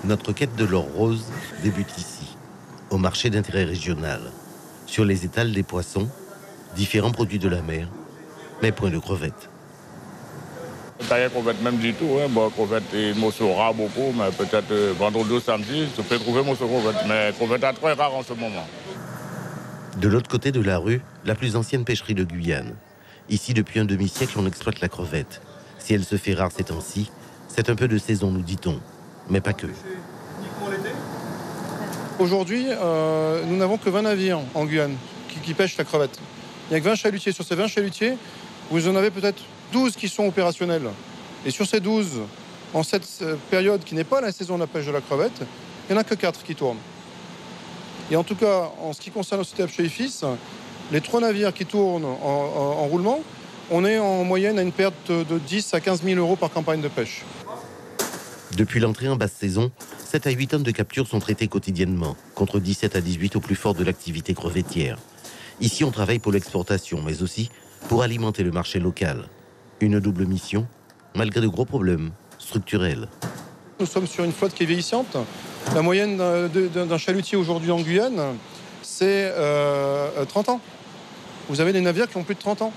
Notre quête de l'or rose débute ici, au marché d'intérêt régional. Sur les étals des poissons, différents produits de la mer, mais point de crevettes. Pas de crevettes même du tout. Hein. Bon, crevettes et mossora beaucoup, mais peut-être vendredi ou samedi, je peux trouver mosso crevettes. Mais crevettes est très rare en ce moment. De l'autre côté de la rue, la plus ancienne pêcherie de Guyane. Ici, depuis un demi-siècle, on exploite la crevette. Si elle se fait rare ces temps-ci, c'est un peu de saison, nous dit-on. Mais pas que. Aujourd'hui, nous n'avons que 20 navires en Guyane qui pêchent la crevette. Il n'y a que 20 chalutiers. Sur ces 20 chalutiers, vous en avez peut-être 12 qui sont opérationnels. Et sur ces 12, en cette période qui n'est pas la saison de la pêche de la crevette, il n'y en a que 4 qui tournent. Et en tout cas, en ce qui concerne le CTF chez IFIS, les 3 navires qui tournent en roulement, on est en moyenne à une perte de 10 à 15 000 euros par campagne de pêche. Depuis l'entrée en basse saison, 7 à 8 tonnes de captures sont traitées quotidiennement, contre 17 à 18 au plus fort de l'activité crevettière. Ici, on travaille pour l'exportation, mais aussi pour alimenter le marché local. Une double mission, malgré de gros problèmes structurels. Nous sommes sur une flotte qui est vieillissante. La moyenne d'un chalutier aujourd'hui en Guyane, c'est 30 ans. Vous avez des navires qui ont plus de 30 ans.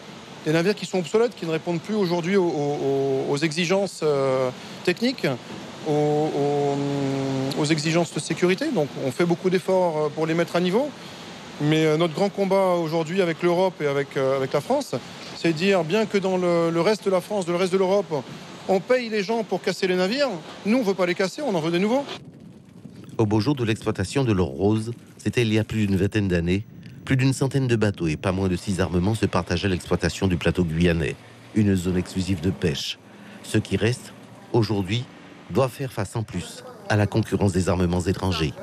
Des navires qui sont obsolètes, qui ne répondent plus aujourd'hui aux exigences techniques, aux exigences de sécurité. Donc on fait beaucoup d'efforts pour les mettre à niveau. Mais notre grand combat aujourd'hui avec l'Europe et avec la France, c'est de dire bien que dans le reste de la France, le reste de l'Europe, on paye les gens pour casser les navires. Nous, on ne veut pas les casser, on en veut des nouveaux. Au beau jour de l'exploitation de l'or rose, c'était il y a plus d'une vingtaine d'années, plus d'une centaine de bateaux et pas moins de 6 armements se partageaient l'exploitation du plateau guyanais, une zone exclusive de pêche. Ceux qui restent, aujourd'hui, doivent faire face en plus à la concurrence des armements étrangers.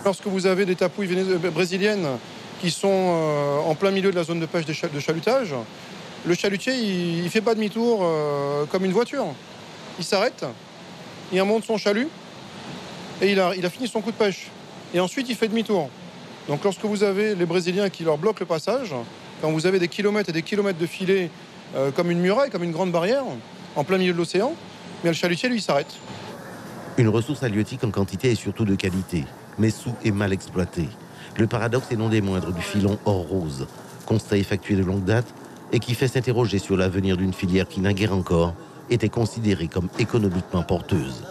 Lorsque vous avez des tapouilles brésiliennes qui sont en plein milieu de la zone de pêche de chalutage, le chalutier, il ne fait pas demi-tour comme une voiture. Il s'arrête, il remonte son chalut et il a fini son coup de pêche. Et ensuite, il fait demi-tour. Donc lorsque vous avez les Brésiliens qui leur bloquent le passage, quand vous avez des kilomètres et des kilomètres de filets comme une muraille, comme une grande barrière, en plein milieu de l'océan, mais le chalutier, lui, s'arrête. Une ressource halieutique en quantité et surtout de qualité, mais sous et mal exploitée. Le paradoxe est non des moindres du filon or rose, constat effectué de longue date et qui fait s'interroger sur l'avenir d'une filière qui, naguère encore, était considérée comme économiquement porteuse.